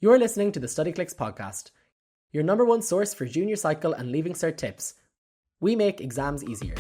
You're listening to the Studyclix Podcast, your number one source for junior cycle and leaving cert tips. We make exams easier.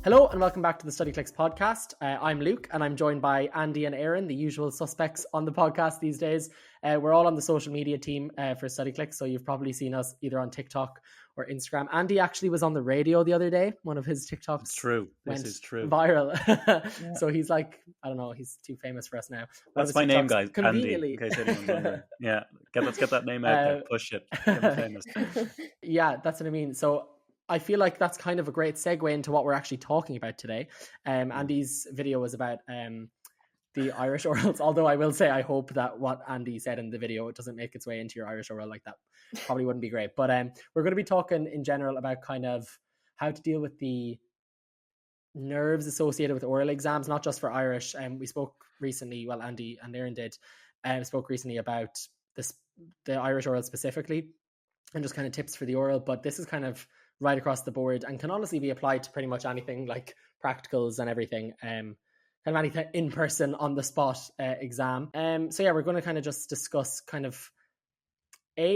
Hello and welcome back to the Studyclix Podcast. I'm Luke and I'm joined by Andy and Erin, the usual suspects on the podcast these days. We're all on the social media team for Studyclix, so you've probably seen us either on TikTok or Instagram. Andy actually was on the radio the other day. One of his TikToks It's true. This is true. Viral. Yeah. So he's like, I don't know, he's too famous for us now. That's my name, guys. Andy, in case anyone's wondering. Yeah, let's get that name out there. Push it. Get him famous. Yeah, that's what I mean. So I feel like that's kind of a great segue into what we're actually talking about today. Andy's video was about the Irish orals, although I will say I hope that what Andy said in the video, it doesn't make its way into your Irish oral like that. Probably wouldn't be great. But we're going to be talking in general about kind of how to deal with the nerves associated with oral exams, not just for Irish. We spoke recently, well, Andy and Erin did, spoke recently about the Irish oral specifically and just kind of tips for the oral. But this is kind of right across the board and can honestly be applied to pretty much anything, like practicals and everything, kind of anything in person on the spot exam. So yeah, we're going to kind of just discuss kind of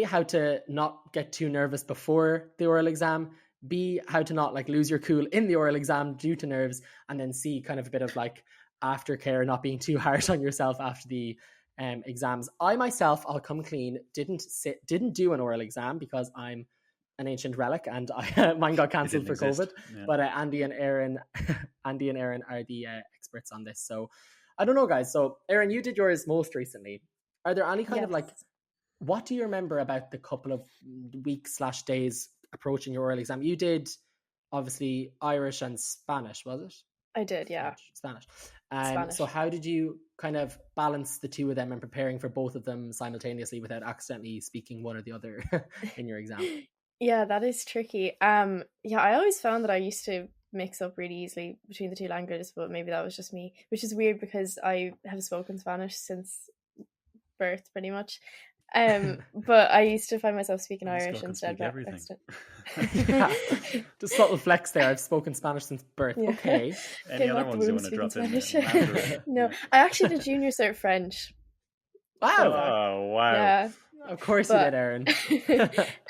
how to not get too nervous before the oral exam, B, how to not like lose your cool in the oral exam due to nerves, and then C, kind of a bit of like aftercare, not being too harsh on yourself after the exams. I myself, I'll come clean, didn't do an oral exam because I'm an ancient relic and mine got cancelled for COVID. Yeah. But Andy and Erin are the experts on this. So I don't know, guys. So Erin, you did yours most recently. Are there any kind of like, what do you remember about the couple of weeks/days approaching your oral exam? You did obviously Irish and Spanish, was it? I did, yeah. Spanish. So how did you kind of balance the two of them and preparing for both of them simultaneously without accidentally speaking one or the other in your exam? Yeah, that is tricky. I always found that I used to mix up really easily between the two languages, but maybe that was just me, which is weird because I have spoken Spanish since birth pretty much. But I used to find myself speaking Irish instead. Everything. Yeah. Just subtle flex there. I've spoken Spanish since birth. Yeah. Okay. Any other ones you want to drop in? No, I actually did junior cert French. Wow. Oh, wow. Yeah. Of course you did, Erin.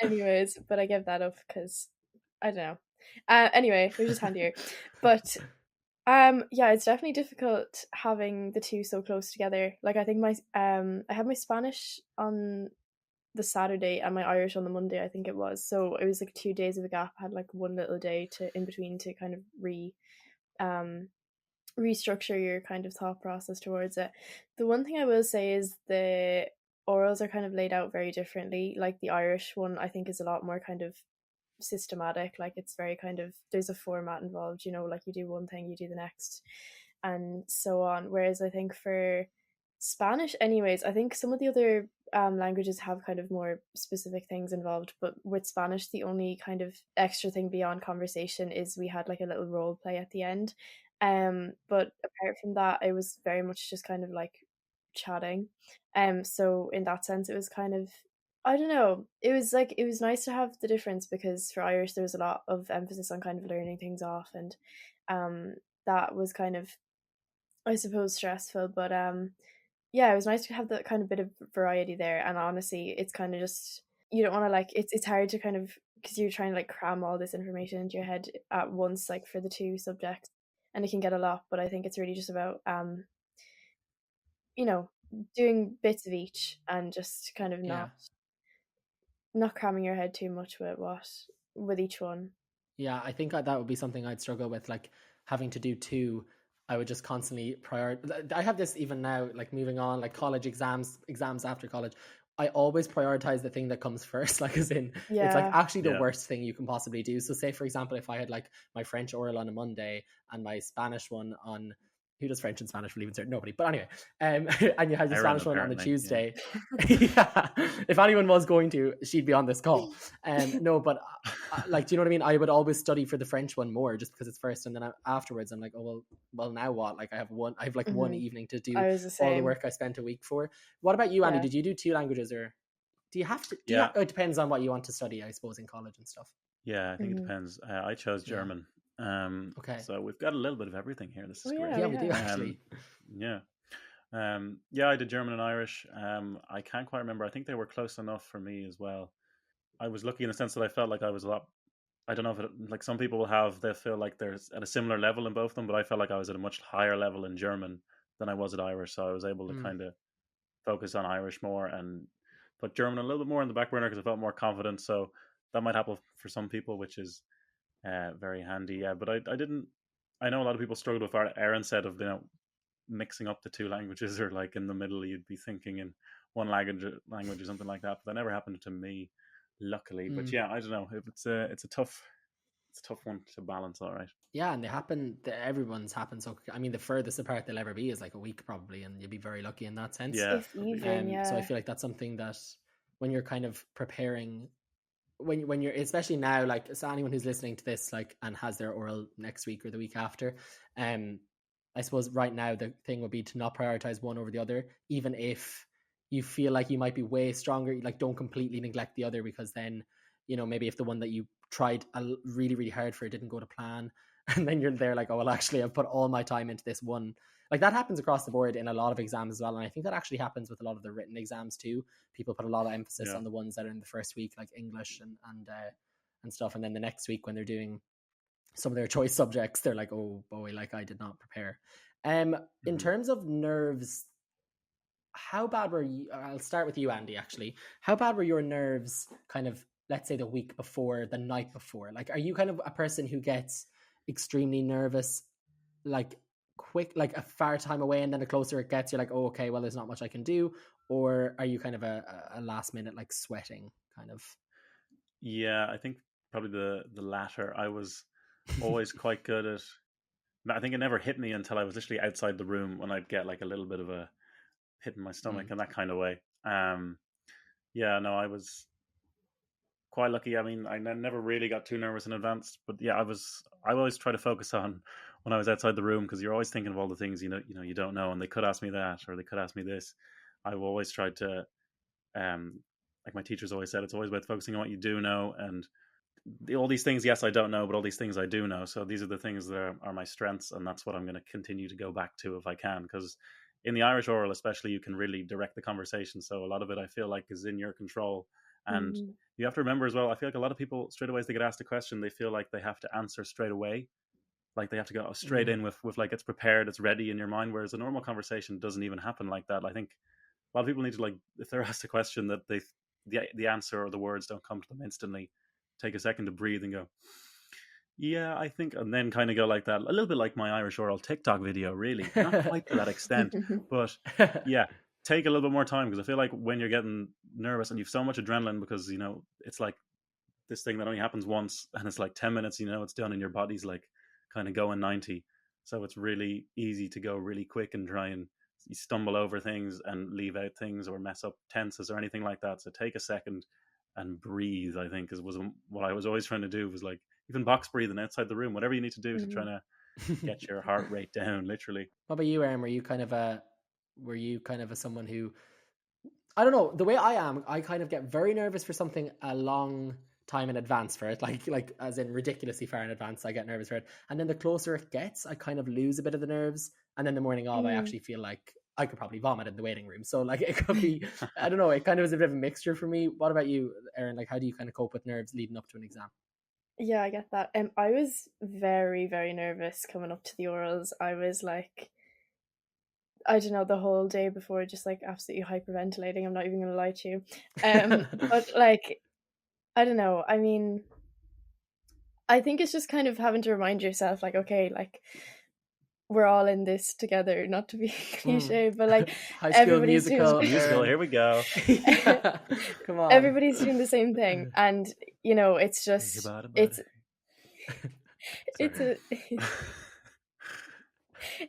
Anyways, but I gave that up because I don't know. Anyway, we're just handier. But it's definitely difficult having the two so close together. Like I think I had my Spanish on the Saturday and my Irish on the Monday, I think it was. So it was like 2 days of a gap. I had like one little day in between to kind of restructure your kind of thought process towards it. The one thing I will say is the orals are kind of laid out very differently. Like the Irish one, I think, is a lot more kind of systematic. Like it's very kind of, there's a format involved, you know, like you do one thing, you do the next, and so on. Whereas I think for Spanish, anyways, I think some of the other languages have kind of more specific things involved, but with Spanish, the only kind of extra thing beyond conversation is we had like a little role play at the end. But apart from that, it was very much just kind of like chatting. So in that sense, it was kind of, I don't know, it was nice to have the difference because for Irish there was a lot of emphasis on kind of learning things off, and that was kind of, I suppose, stressful, but it was nice to have that kind of bit of variety there. And honestly, it's kind of just, you don't want to like, it's hard to kind of, because you're trying to like cram all this information into your head at once, like for the two subjects, and it can get a lot. But I think it's really just about doing bits of each and just kind of not cramming your head too much with each one. Yeah, I think that would be something I'd struggle with, like having to do two. I would just constantly I have this even now, like moving on, like college exams after college. I always prioritize the thing that comes first, like as in, it's like actually the worst thing you can possibly do. So say, for example, if I had like my French oral on a Monday and my Spanish one on, who does French and Spanish for leaving cert? Nobody. But anyway, and you had the Spanish one on a Tuesday. Yeah. If anyone was going to, she'd be on this call. No, but like, do you know what I mean? I would always study for the French one more just because it's first, and then afterwards I'm like, oh well, now what? Like I have one evening to do all the work I spent a week for. What about you, Andy? Did you do two languages, or do you have to? It depends on what you want to study, I suppose, in college and stuff. Yeah, I think it Mhm. depends. I chose Yeah. German. Okay. So we've got a little bit of everything here. This Oh is great. yeah, Yeah, we we do have. Um, actually. yeah. Yeah, I did German and Irish. I can't quite remember. I think they were close enough for me as well. I was lucky in the sense that I felt like I was a lot. I don't know if it, like some people will have, they feel like they're at a similar level in both of them, but I felt like I was at a much higher level in German than I was at Irish. So I was able to Mm. kind of focus on Irish more and put German a little bit more in the back burner because I felt more confident. So that might happen for some people, which is very handy. Yeah, but I didn't. I know a lot of people struggled with what Erin said of mixing up the two languages, or like in the middle you'd be thinking in one language or something like that. But that never happened to me, luckily. But Mm. yeah, I don't know. If it's a tough one to balance. All right. Yeah, and they happen. Everyone's happened. So I mean, the furthest apart they'll ever be is like a week probably, and you'll be very lucky in that sense. Yeah, If probably. even, So I yeah. feel like that's something that when you're kind of preparing, when you're especially now, like, so anyone who's listening to this, like, and has their oral next week or the week after, I suppose right now the thing would be to not prioritize one over the other, even if you feel like you might be way stronger. Like, don't completely neglect the other, because then, maybe if the one that you tried really, really hard for didn't go to plan, and then you're there like, oh, well, actually, I've put all my time into this one. Like, that happens across the board in a lot of exams as well. And I think that actually happens with a lot of the written exams too. People put a lot of emphasis Yeah. on the ones that are in the first week, like English and stuff. And then the next week when they're doing some of their choice subjects, they're like, oh boy, like, I did not prepare. In terms of nerves, how bad were you? I'll start with you, Andy, actually. How bad were your nerves kind of, let's say, the week before, the night before? Like, are you kind of a person who gets extremely nervous, like, quick, like a far time away, and then the closer it gets, you're like, oh, okay, well, there's not much I can do? Or are you kind of a last minute, like, sweating kind of? Yeah, I think probably the latter. I was always quite good at. I think it never hit me until I was literally outside the room when I'd get like a little bit of a hit in my stomach Mm. in that kind of way. Yeah, no, I was quite lucky. I mean, I never really got too nervous in advance, but yeah, I always try to focus on when I was outside the room, because you're always thinking of all the things you don't know, and they could ask me that or they could ask me this. I've always tried to, um, like my teachers always said, it's always about focusing on what you do know, and all these things. Yes, I don't know, but all these things I do know. So these are the things that are my strengths, and that's what I'm going to continue to go back to if I can, because in the Irish oral especially, you can really direct the conversation, so a lot of it I feel like is in your control. And Mhm. you have to remember as well, I feel like a lot of people, straight away as they get asked a question, they feel like they have to answer straight away, like they have to go straight Mm. in with like it's prepared, it's ready in your mind, whereas a normal conversation doesn't even happen like that. I think a lot of people need to, like, if they're asked a question, that the answer or the words don't come to them instantly, take a second to breathe and go, yeah, I think, and then kind of go like that, a little bit like my Irish oral TikTok video, really, not quite to that extent, but yeah, take a little bit more time, because I feel like when you're getting nervous and you've so much adrenaline, because it's like this thing that only happens once, and it's like 10 minutes, it's done, and your body's like kind of going 90, so it's really easy to go really quick and try and you stumble over things and leave out things or mess up tenses or anything like that. So take a second and breathe, I think, was what I was always trying to do, was like even box breathing outside the room, whatever you need to do to try Mhm. to get your heart rate down, literally. What about you, Erin? Were you kind of a someone who, I don't know, the way I am, I kind of get very nervous for something a long time in advance for it, like as in ridiculously far in advance. I get nervous for it, and then the closer it gets, I kind of lose a bit of the nerves, and then the morning of, I Mm. actually feel like I could probably vomit in the waiting room. So, like, it could be, I don't know, it kind of is a bit of a mixture for me. What about you, Erin? Like, how do you kind of cope with nerves leading up to an exam? Yeah, I get that. I was very, very nervous coming up to the orals. I was like, I don't know, the whole day before, just like absolutely hyperventilating. I'm not even gonna lie to you. But like, I don't know. I mean, I think it's just kind of having to remind yourself, like, okay, like, we're all in this together. Not to be cliche, but like, High School everybody's doing Musical, Musical, Erin. here we go. Yeah, come on. everybody's doing the same thing, and it's Hey, just buddy, buddy. it's Sorry. it's a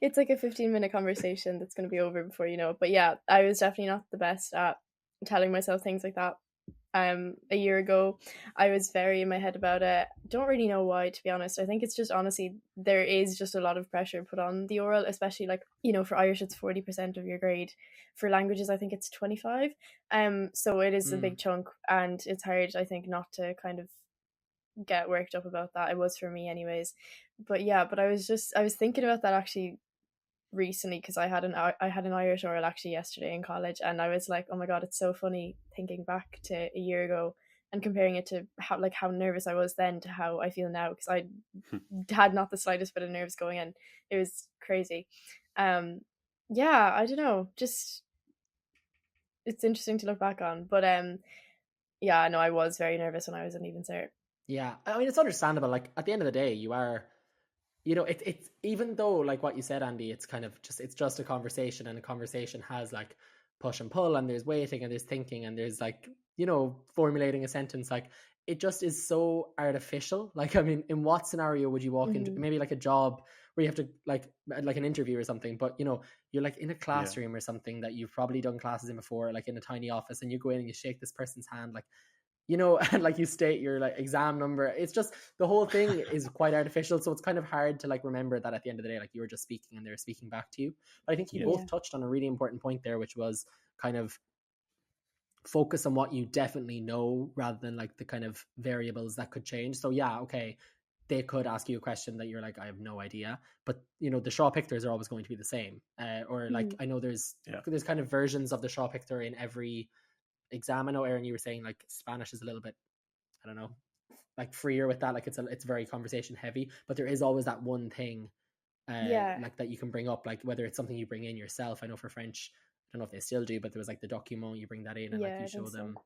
it's like a 15-minute conversation that's going to be over before you know it. But yeah, I was definitely not the best at telling myself things like that. A year ago, I was very in my head about it. Don't really know why, to be honest. I think it's just, honestly, there is just a lot of pressure put on the oral, especially like, for Irish it's 40% of your grade. For languages, I think it's 25. So it is a big chunk, and it's hard, I think, not to kind of get worked up about that. It was for me anyways. But yeah, but I was thinking about that actually recently, because I had an Irish oral actually yesterday in college, and I was like, oh my god, it's so funny thinking back to a year ago and comparing it to how nervous I was then to how I feel now, because I had not the slightest bit of nerves going in. It was crazy. Yeah, I don't know, just it's interesting to look back on. But yeah, no, I was very nervous when I was in Leaving Cert. Yeah, I mean, it's understandable. Like, at the end of the day, you are, you know, it's even though, like what you said, Andy, it's kind of just, it's just a conversation, and a conversation has like push and pull, and there's waiting, and there's thinking, and there's like, you know, formulating a sentence. Like, it just is so artificial. Like, I mean, in what scenario would you walk into maybe like a job where you have to like an interview or something, but you know, you're like in a classroom or something that you've probably done classes in before, like in a tiny office, and you go in and you shake this person's hand, like, you know, and like you state your like exam number. It's just, the whole thing is quite artificial, so it's kind of hard to like remember that at the end of the day, like, you were just speaking and they're speaking back to you. But I think you both touched on a really important point there, which was kind of focus on what you definitely know rather than like the kind of variables that could change. So yeah, okay, they could ask you a question that you're like, I have no idea, but you know, the Shaw Pictors are always going to be the same, or like I know there's kind of versions of the Shaw Pictor in every exam. I know, Erin, you were saying like Spanish is a little bit, I don't know, like freer with that, like it's very conversation heavy, but there is always that one thing like that you can bring up, like whether it's something you bring in yourself. I know for French, I don't know if they still do, but there was like the document, you bring that in and like you show them.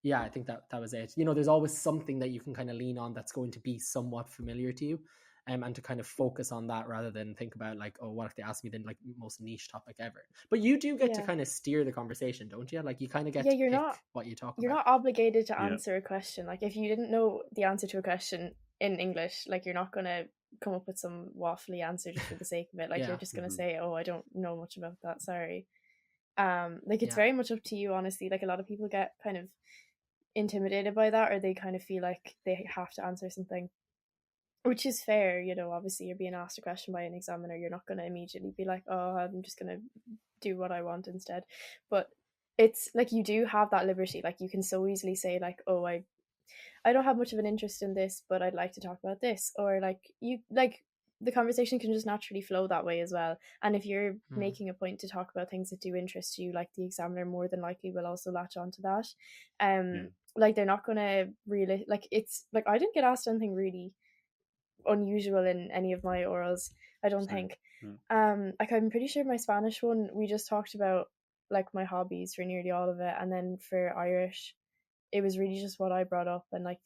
Yeah, I think that was it. You know, there's always something that you can kind of lean on that's going to be somewhat familiar to you, and to kind of focus on that rather than think about like, oh, what if they ask me the like most niche topic ever? But you do get to kind of steer the conversation, don't you? Like, you kind of get to pick what you talk about. You're not obligated to answer a question. Like, if you didn't know the answer to a question in English, like, you're not going to come up with some waffly answer just for the sake of it. Like, you're just going to say, oh, I don't know much about that, sorry. Like, it's very much up to you, honestly. Like, a lot of people get kind of intimidated by that, or they kind of feel like they have to answer something, which is fair. You know, obviously you're being asked a question by an examiner, you're not going to immediately be like, oh, I'm just going to do what I want instead. But it's like, you do have that liberty. Like, you can so easily say like, oh, I don't have much of an interest in this, but I'd like to talk about this, or like, you like, the conversation can just naturally flow that way as well. And if you're making a point to talk about things that do interest you, like, the examiner more than likely will also latch onto that. Like, they're not gonna really, like, it's like, I didn't get asked anything really unusual in any of my orals, I don't think. Like, I'm pretty sure my Spanish one, we just talked about like my hobbies for nearly all of it, and then for Irish it was really just what I brought up, and like,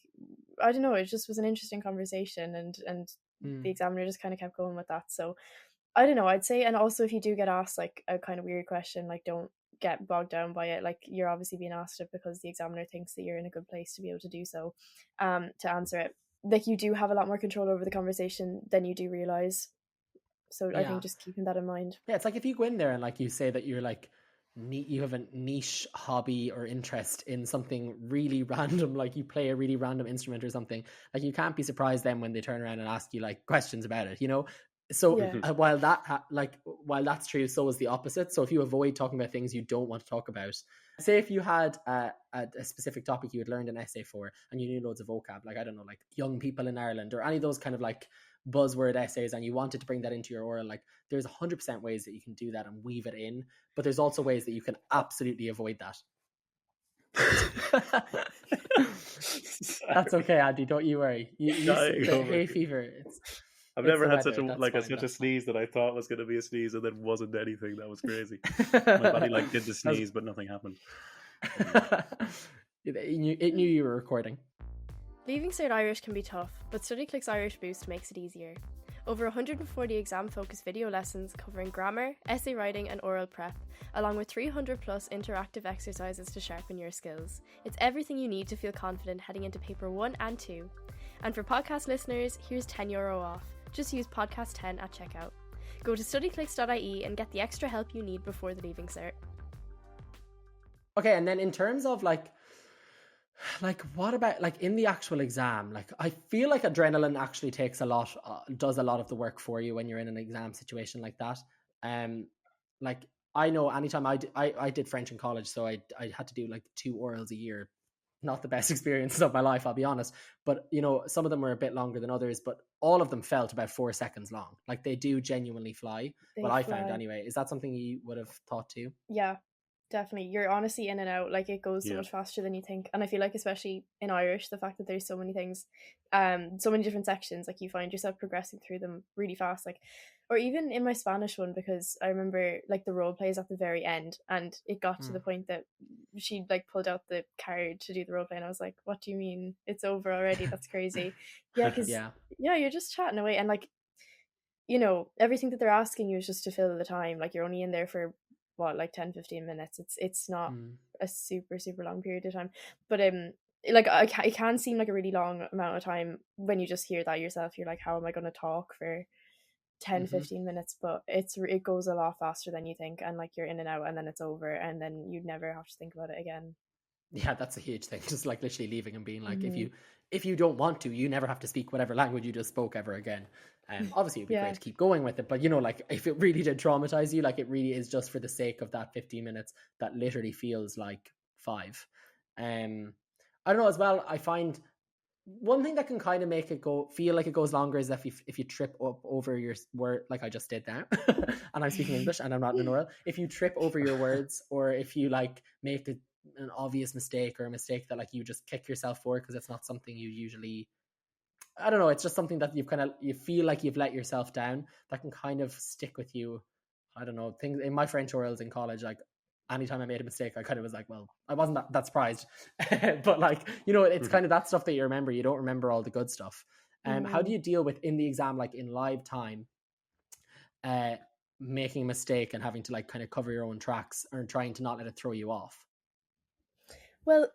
I don't know, it just was an interesting conversation, and the examiner just kind of kept going with that. So I don't know, I'd say. And also, if you do get asked like a kind of weird question, like, don't get bogged down by it. Like, you're obviously being asked it because the examiner thinks that you're in a good place to be able to do so, to answer it. Like, you do have a lot more control over the conversation than you do realize. So I think just keeping that in mind. Yeah, it's like if you go in there and like you say that you're like, you have a niche hobby or interest in something really random, like you play a really random instrument or something, like, you can't be surprised then when they turn around and ask you like questions about it, you know. So while that's true, so is the opposite. So if you avoid talking about things you don't want to talk about, say if you had a specific topic you had learned an essay for and you knew loads of vocab, like, I don't know, like young people in Ireland or any of those kind of like buzzword essays, and you wanted to bring that into your oral, like, there's 100% ways that you can do that and weave it in, but there's also ways that you can absolutely avoid that. That's okay, Andy, don't you worry. The hay fever, I've never had such a sneeze that I thought was going to be a sneeze and then wasn't anything. That was crazy. My body like did the sneeze, but nothing happened. It knew you were recording. Leaving Cert Irish can be tough, but Studyclix Irish Boost makes it easier. Over 140 exam-focused video lessons covering grammar, essay writing and oral prep, along with 300 plus interactive exercises to sharpen your skills. It's everything you need to feel confident heading into paper 1 and 2. And for podcast listeners, here's €10 off. Just use podcast 10 at checkout. Go to studyclix.ie and get the extra help you need before the Leaving Cert. Okay, and then in terms of like what about like in the actual exam? Like, I feel like adrenaline actually takes does a lot of the work for you when you're in an exam situation like that. Like, I know anytime I did French in college, so I had to do like 2 orals a year, not the best experiences of my life, I'll be honest. But, you know, some of them were a bit longer than others, but all of them felt about 4 seconds long. Like, they do genuinely fly. They What I found fly. anyway. Is that something you would have thought too? Yeah, definitely. You're honestly in and out. Like, it goes so Yeah. much faster than you think. And I feel like, especially in Irish, the fact that there's so many things, so many different sections, like, you find yourself progressing through them really fast. Like, or even in my Spanish one, because I remember, like, the role plays at the very end, and it got to the point that she, like, pulled out the card to do the role play, and I was like, what do you mean it's over already? That's crazy. Yeah, because Yeah. you're just chatting away, and, like, you know, everything that they're asking you is just to fill the time. Like, you're only in there for what, like 10-15 minutes. It's not a super long period of time, but like, it can seem like a really long amount of time when you just hear that yourself. You're like, how am I going to talk for 10-15 minutes? But it goes a lot faster than you think, and, like, you're in and out, and then it's over, and then you never have to think about it again. Yeah, that's a huge thing. Just like literally leaving and being like, if you don't want to, you never have to speak whatever language you just spoke ever again. Obviously it'd be great to keep going with it, but, you know, like, if it really did traumatize you, like, it really is just for the sake of that 15 minutes that literally feels like 5. I don't know as well. I find one thing that can kind of make it feel like it goes longer is if you trip up over your word, like I just did now, and I'm speaking English and I'm not an oral. If you trip over your words, or if you, like, make an obvious mistake, or a mistake that, like, you just kick yourself for because it's not something you usually, I don't know, it's just something that you feel like you've let yourself down, that can kind of stick with you. I don't know, things in my French orals in college, like, anytime I made a mistake, I kind of was like, well, I wasn't that surprised. But, like, you know, it's kind of that stuff that you remember. You don't remember all the good stuff. How do you deal with, in the exam, like, in live time, making a mistake and having to, like, kind of cover your own tracks, or trying to not let it throw you off? Well,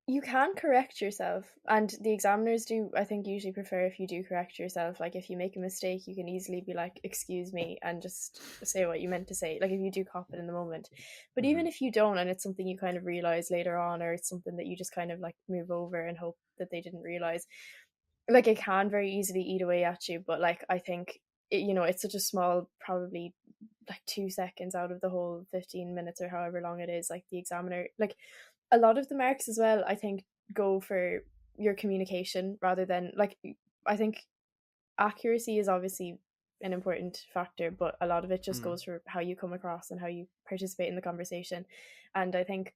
you can correct yourself, and the examiners do, I think, usually prefer if you do correct yourself. Like, if you make a mistake, you can easily be like, excuse me, and just say what you meant to say, like, if you do cop it in the moment. But even if you don't, and it's something you kind of realize later on, or it's something that you just kind of, like, move over and hope that they didn't realize, like, it can very easily eat away at you. But, like, I think you know, it's such a small, probably like 2 seconds out of the whole 15 minutes or however long it is. Like, the examiner, like, a lot of the marks as well, I think, go for your communication rather than, like, I think accuracy is obviously an important factor, but a lot of it just goes for how you come across and how you participate in the conversation. And I think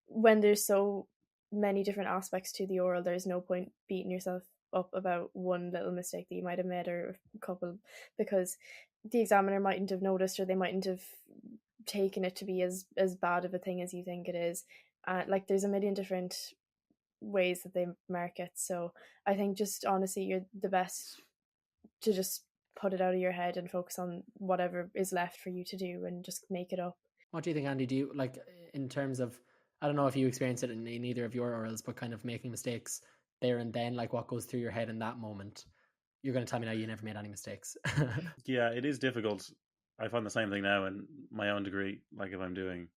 when there's so many different aspects to the oral, there's no point beating yourself up about one little mistake that you might have made, or a couple, because the examiner mightn't have noticed, or they mightn't have taken it to be as bad of a thing as you think it is. Like, there's a million different ways that they mark it. So I think, just honestly, you're the best to just put it out of your head and focus on whatever is left for you to do, and just make it up. What do you think, Andy? Do you, like, in terms of, I don't know if you experience it in either of your orals, but kind of making mistakes there and then, like, what goes through your head in that moment? You're going to tell me now you never made any mistakes. Yeah, it is difficult. I find the same thing now in my own degree. Like, if I'm doing,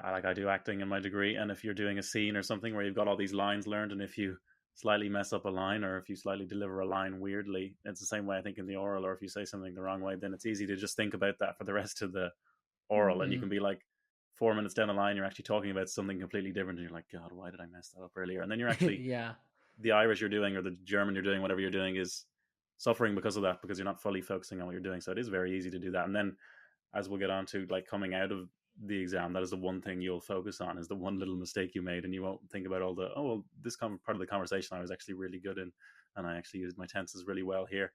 I do acting in my degree, and if you're doing a scene or something where you've got all these lines learned, and if you slightly mess up a line, or if you slightly deliver a line weirdly, it's the same way, I think, in the oral. Or if you say something the wrong way, then it's easy to just think about that for the rest of the oral, and you can be like, 4 minutes down the line, you're actually talking about something completely different, and you're like, God, why did I mess that up earlier? And then you're actually the Irish you're doing, or the German you're doing, whatever you're doing, is suffering because of that, because you're not fully focusing on what you're doing. So it is very easy to do that. And then, as we'll get on to, like, coming out of the exam, that is the one thing you'll focus on, is the one little mistake you made, and you won't think about all the, oh, well, this part of the conversation I was actually really good in, and I actually used my tenses really well here.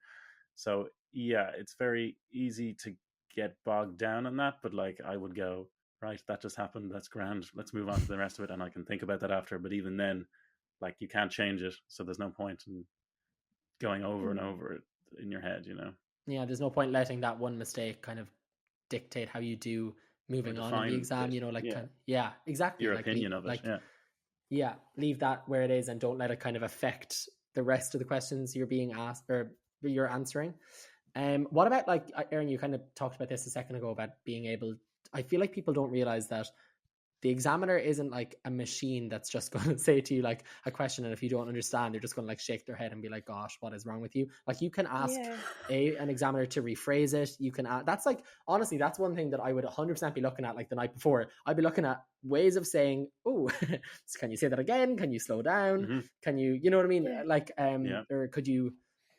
So yeah, it's very easy to get bogged down in that. But, like, I would go, right, that just happened, that's grand, let's move on to the rest of it, and I can think about that after. But even then, like, you can't change it, so there's no point in going over and over it in your head, you know? Yeah, there's no point letting that one mistake kind of dictate how you do moving on in the exam, you know, like, exactly. Your like, opinion of it, leave that where it is, and don't let it kind of affect the rest of the questions you're being asked, or you're answering. What about, like, Erin, you kind of talked about this a second ago, about being able, I feel like people don't realize that the examiner isn't like a machine that's just going to say to you like a question, and if you don't understand, they're just going to like shake their head and be like, gosh, what is wrong with you? Like you can ask an examiner to rephrase it. You can that's like, honestly, that's one thing that I would 100% be looking at like the night before. I'd be looking at ways of saying, oh, can you say that again? Can you slow down? Can you know what I mean? Like or could you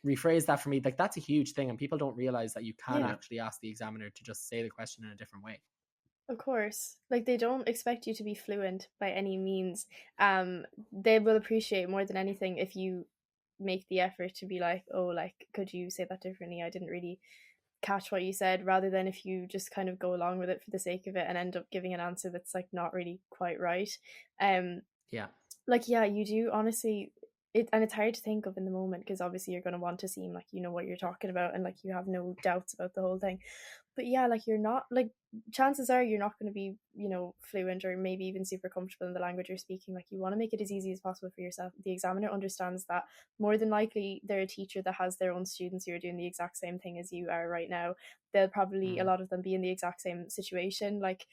rephrase that for me? Like that's a huge thing, and people don't realize that you can actually ask the examiner to just say the question in a different way. Of course, like they don't expect you to be fluent by any means. They will appreciate more than anything if you make the effort to be like, oh, like, could you say that differently? I didn't really catch what you said, rather than if you just kind of go along with it for the sake of it and end up giving an answer that's like not really quite right. Like, yeah, you do honestly and it's hard to think of in the moment, because obviously you're going to want to seem like you know what you're talking about and like you have no doubts about the whole thing. But yeah, like you're not, like chances are you're not going to be, you know, fluent or maybe even super comfortable in the language you're speaking. Like you want to make it as easy as possible for yourself. The examiner understands that more than likely they're a teacher that has their own students who are doing the exact same thing as you are right now. They'll probably, a lot of them, be in the exact same situation. Like,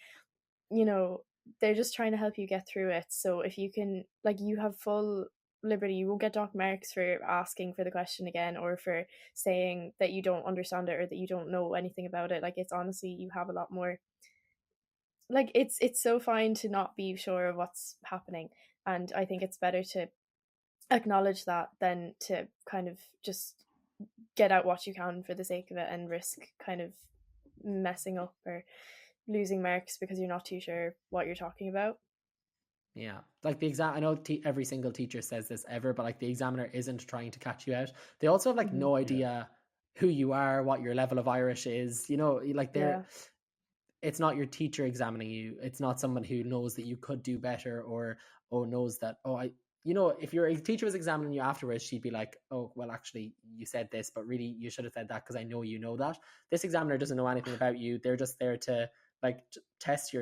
you know, they're just trying to help you get through it. So if you can, like, you have full liberty. You won't get dock marks for asking for the question again, or for saying that you don't understand it or that you don't know anything about it. Like, it's honestly, you have a lot more, like, it's so fine to not be sure of what's happening, and I think it's better to acknowledge that than to kind of just get out what you can for the sake of it and risk kind of messing up or losing marks because you're not too sure what you're talking about. Yeah, like the exam, I know every single teacher says this ever, but like the examiner isn't trying to catch you out. They also have like no idea who you are, what your level of Irish is, you know, like it's not your teacher examining you. It's not someone who knows that you could do better, or knows that, you know, if your teacher was examining you afterwards, she'd be like, oh, well, actually you said this, but really you should have said that because I know you know that. This examiner doesn't know anything about you. They're just there to like test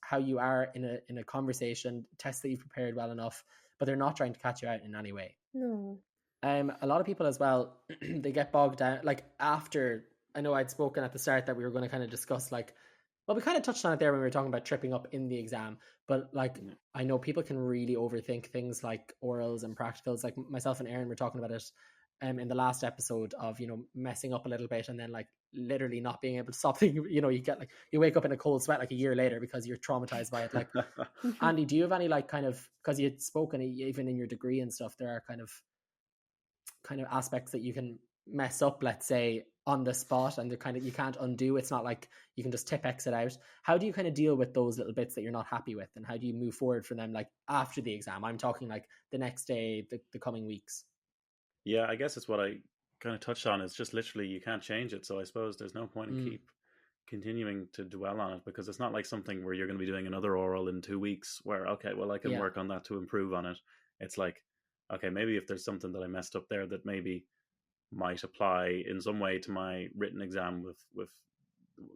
how you are in a conversation, test that you've prepared well enough, but they're not trying to catch you out in any way. No. A lot of people as well, they get bogged down, like after, I know I'd spoken at the start that we were going to kind of discuss like, well, we kind of touched on it there when we were talking about tripping up in the exam, but like, I know people can really overthink things like orals and practicals. Like myself and Erin were talking about it in the last episode of, you know, messing up a little bit and then like literally not being able to stop thinking, you know, you wake up in a cold sweat like a year later because you're traumatized by it. Like, Andy, do you have any like kind of, because you had spoken even in your degree and stuff, there are kind of aspects that you can mess up, let's say, on the spot, and they're kind of, you can't undo. It's not like you can just tip exit out. How do you kind of deal with those little bits that you're not happy with, and how do you move forward from them, like after the exam? I'm talking like the next day, the coming weeks. Yeah, I guess it's what I kind of touched on. It's just literally you can't change it. So I suppose there's no point in keep continuing to dwell on it, because it's not like something where you're going to be doing another oral in 2 weeks where, okay, well, I can work on that to improve on it. It's like, okay, maybe if there's something that I messed up there that maybe might apply in some way to my written exam with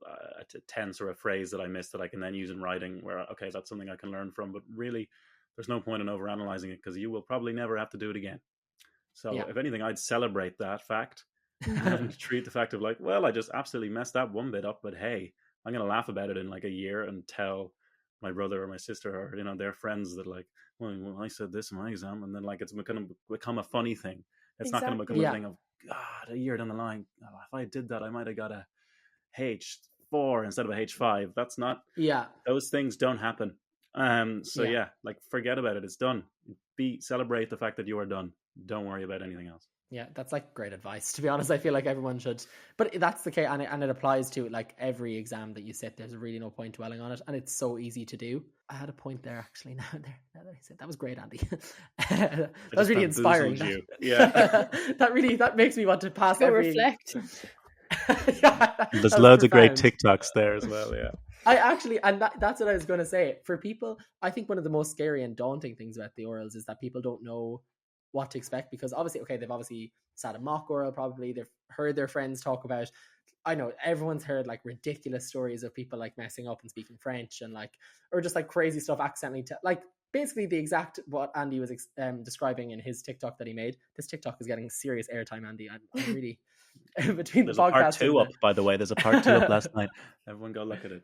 a tense or a phrase that I missed that I can then use in writing, where, okay, that's something I can learn from. But really, there's no point in overanalyzing it, because you will probably never have to do it again. So if anything, I'd celebrate that fact and treat the fact of like, well, I just absolutely messed that one bit up, but hey, I'm going to laugh about it in like a year and tell my brother or my sister or, you know, their friends that like, well, I said this in my exam, and then like it's going to become a funny thing. It's not going to become a thing of, God, a year down the line, if I did that, I might have got a H4 instead of a H5. That's not, those things don't happen. Like forget about it. It's done. Celebrate the fact that you are done. Don't worry about anything else. Yeah, that's like great advice. To be honest, I feel like everyone should, but that's the case, and it applies to like every exam that you sit. There's really no point dwelling on it, and it's so easy to do. I had a point there actually. Now that I said that was great, Andy. That was really inspiring. That makes me want to pass. Go reflect. There's loads of great TikToks there as well. Yeah. I actually, and that's what I was going to say. For people, I think one of the most scary and daunting things about the orals is that people don't know what to expect, because obviously, okay, they've obviously sat a mock oral, probably they've heard their friends talk about, I know everyone's heard like ridiculous stories of people like messing up and speaking French and like, or just like crazy stuff accidentally, like basically the exact what Andy was describing in his TikTok that he made. This TikTok is getting serious airtime, Andy. I'm really between there's the podcast. There's a part 2 up, by the way. There's a part 2 up last night. Everyone go look at it.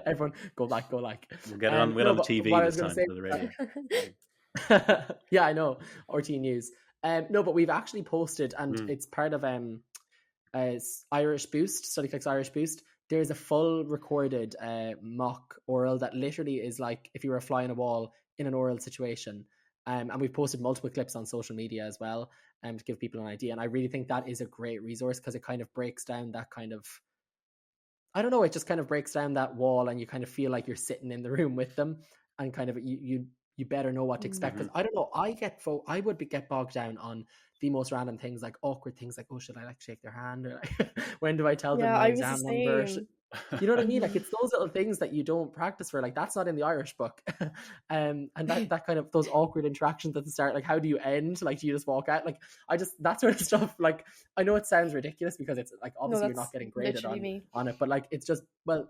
Everyone go like. We'll get it on. We'll No, on the but TV what I this was going time to for the say. radio. Yeah, I know. RT News. No, but we've actually posted, and it's part of Irish Boost, Studyclix Irish Boost. There's a full recorded mock oral that literally is like if you were a fly on a wall in an oral situation. And we've posted multiple clips on social media as well, to give people an idea. And I really think that is a great resource because it kind of breaks down that kind of, I don't know, it just kind of breaks down that wall, and you kind of feel like you're sitting in the room with them, and kind of you better know what to expect. Because I don't know, I would get bogged down on the most random things, like awkward things, like, oh, should I like shake their hand, or like when do I tell them Yeah, my I was the exam number? same. You know what I mean? Like, it's those little things that you don't practice for. Like, that's not in the Irish book. And that kind of those awkward interactions at the start, like, how do you end? Like, do you just walk out? Like, that sort of stuff. Like, I know it sounds ridiculous because it's like, No, obviously you're that's not getting graded literally me. on it, but like, it's just, well,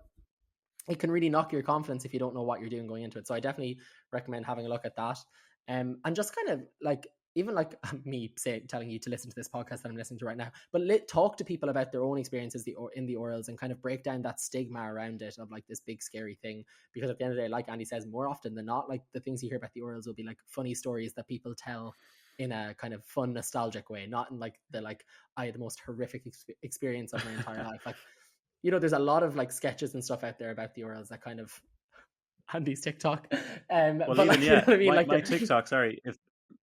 it can really knock your confidence if you don't know what you're doing going into it. So I definitely recommend having a look at that. And just kind of like, even like me telling you to listen to this podcast that I'm listening to right now, but talk to people about their own experiences in the orals, and kind of break down that stigma around it of like this big scary thing. Because at the end of the day, like Andy says, more often than not, like the things you hear about the orals will be like funny stories that people tell in a kind of fun, nostalgic way, not in like I had the most horrific experience of my entire life. Like, you know, there's a lot of like sketches and stuff out there about the orals that kind of Andy's TikTok. Well, but even like, you know what I mean? my TikTok. Sorry, if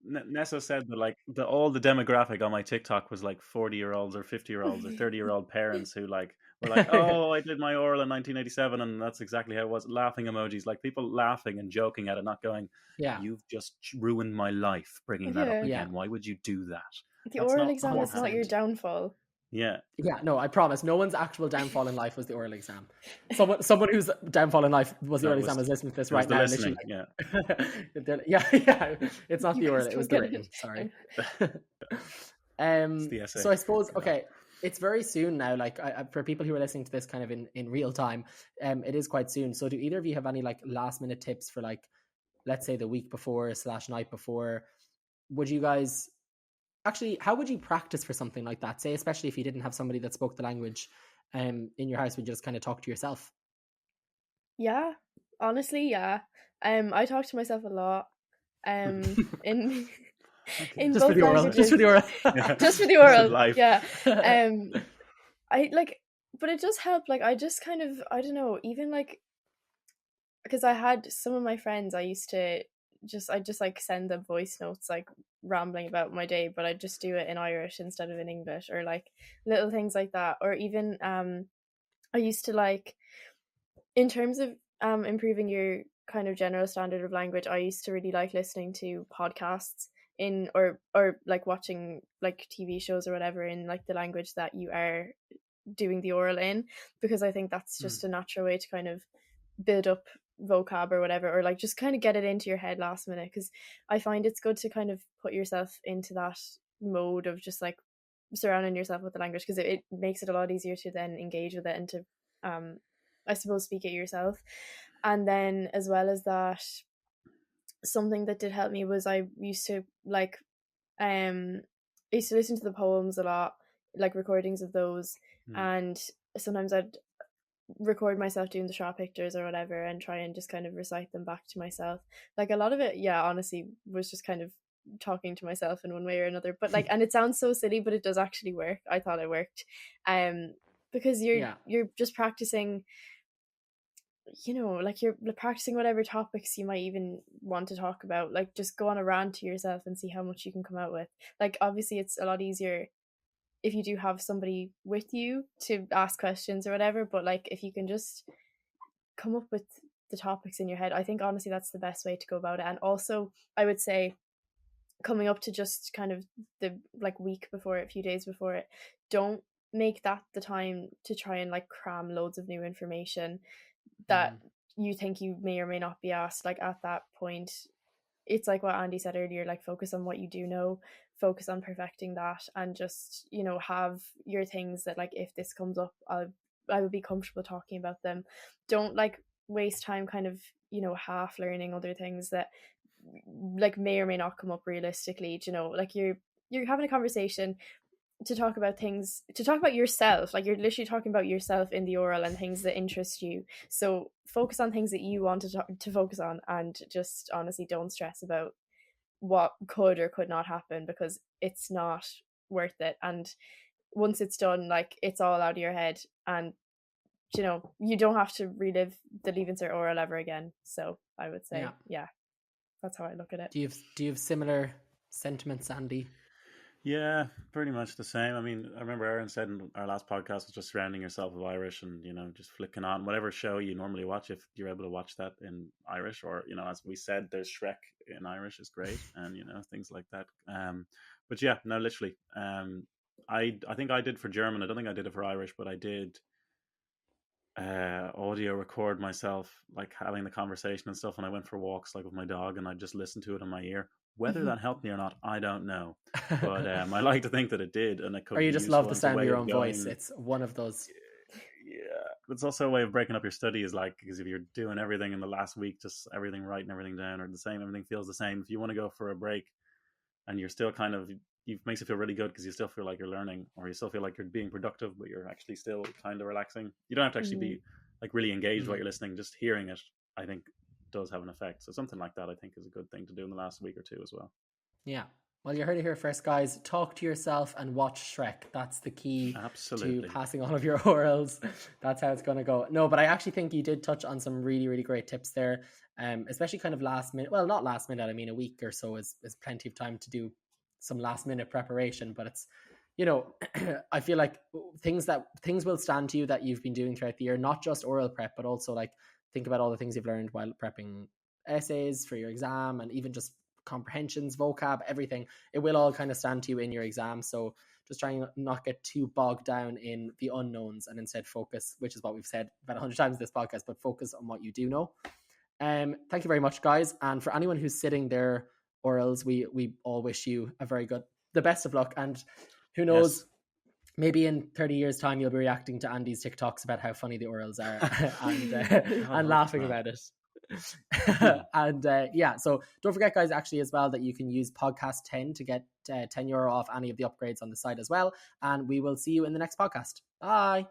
Nessa said that like all the demographic on my TikTok was like 40-year-olds or 50-year-olds or 30-year-old parents who like were like, oh, I did my oral in 1987 and that's exactly how it was. Laughing emojis, like people laughing and joking at it, not going, yeah, you've just ruined my life bringing that up Yeah. again. Why would you do that? The That's oral not exam is not your 100%. downfall. Yeah. Yeah, no, I promise. No one's actual downfall in life was the oral exam. Someone whose downfall in life was the oral exam is listening to this right now. Listening, literally, yeah. yeah. It's not You the oral; guys it was don't the get written. Sorry. It's the essay. So I suppose, okay, it's very soon now. Like for people who are listening to this kind of in real time, it is quite soon. So do either of you have any like last minute tips for like, let's say the week before / night before? Would you guys actually, how would you practice for something like that? Say, especially if you didn't have somebody that spoke the language in your house, would you just kind of talk to yourself? Yeah, honestly, yeah. I talk to myself a lot. In in Just for both the oral. languages. Just for the oral. Just for the oral. life. Yeah. I like, but it does help. Like, I just kind of, I don't know, even like, because I had some of my friends, I just like send them voice notes like rambling about my day, but I just do it in Irish instead of in English, or like little things like that. Or even I used to like, in terms of improving your kind of general standard of language, I used to really like listening to podcasts in or like watching like TV shows or whatever in like the language that you are doing the oral in, because I think that's just a natural way to kind of build up vocab or whatever, or like just kind of get it into your head last minute, because I find it's good to kind of put yourself into that mode of just like surrounding yourself with the language, because it makes it a lot easier to then engage with it and to I suppose speak it yourself. And then as well as that, something that did help me was I used to like I used to listen to the poems a lot, like recordings of those, and sometimes I'd record myself doing the shot pictures or whatever and try and just kind of recite them back to myself. Like a lot of it, yeah, honestly, was just kind of talking to myself in one way or another. But like, and it sounds so silly, but it does actually work. I thought it worked. Because you're just practicing, you know, like you're practicing whatever topics you might even want to talk about. Like, just go on a rant to yourself and see how much you can come out with. Like, obviously it's a lot easier if you do have somebody with you to ask questions or whatever, but like if you can just come up with the topics in your head, I think honestly that's the best way to go about it. And also I would say, coming up to just kind of the like week before it, a few days before it, don't make that the time to try and like cram loads of new information that you think you may or may not be asked. Like at that point, it's like what Andy said earlier, like focus on what you do know, focus on perfecting that, and just, you know, have your things that like if this comes up, I would be comfortable talking about them. Don't like waste time kind of, you know, half learning other things that like may or may not come up realistically. You know, like you're having a conversation, to talk about yourself. Like, you're literally talking about yourself in the oral and things that interest you. So focus on things that you want to focus on, and just honestly don't stress about what could or could not happen, because it's not worth it. And once it's done, like, it's all out of your head, and you don't have to relive the Leaving Cert oral ever again. So I would say, yeah, that's how I look at it. Do you have similar sentiments, Andy? Yeah, pretty much the same. I mean, I remember Erin said in our last podcast was just surrounding yourself with Irish and, just flicking on whatever show you normally watch, if you're able to watch that in Irish, or, as we said, there's Shrek in Irish is great, and, things like that. But yeah, no, literally. I think I did for German. I don't think I did it for Irish, but I did audio record myself, like having the conversation and stuff when I went for walks, like with my dog, and I just listened to it in my ear. Whether that helped me or not, I don't know. But I like to think that it did, and it could. Or you just love the sound of your own voice. It's one of those. Yeah, it's also a way of breaking up your studies, like, because if you're doing everything in the last week, just everything writing everything down, or the same, everything feels the same. If you want to go for a break, and you're still kind of, it makes you feel really good because you still feel like you're learning, or you still feel like you're being productive, but you're actually still kind of relaxing. You don't have to actually be like really engaged while you're listening. Just hearing it, I think, does have an effect. So something like that, I think, is a good thing to do in the last week or two as well. Yeah. Well, you heard it here first, guys. Talk to yourself and watch Shrek. That's the key to passing all of your orals. That's how it's going to go. No, but I actually think you did touch on some really, really great tips there, especially kind of last minute. Well, not last minute. I mean, a week or so is plenty of time to do some last minute preparation. But it's, I feel like things will stand to you that you've been doing throughout the year, not just oral prep, but also like think about all the things you've learned while prepping essays for your exam, and even just comprehensions, vocab, everything. It will all kind of stand to you in your exam. So just try and not get too bogged down in the unknowns, and instead focus, which is what we've said about 100 times in this podcast, but focus on what you do know. Thank you very much, guys. And for anyone who's sitting their orals, we all wish you the best of luck. And who knows, maybe in 30 years time, you'll be reacting to Andy's TikToks about how funny the orals are and laughing about it. And so don't forget, guys, actually as well, that you can use podcast 10 to get €10 off any of the upgrades on the site as well. And we will see you in the next podcast. Bye.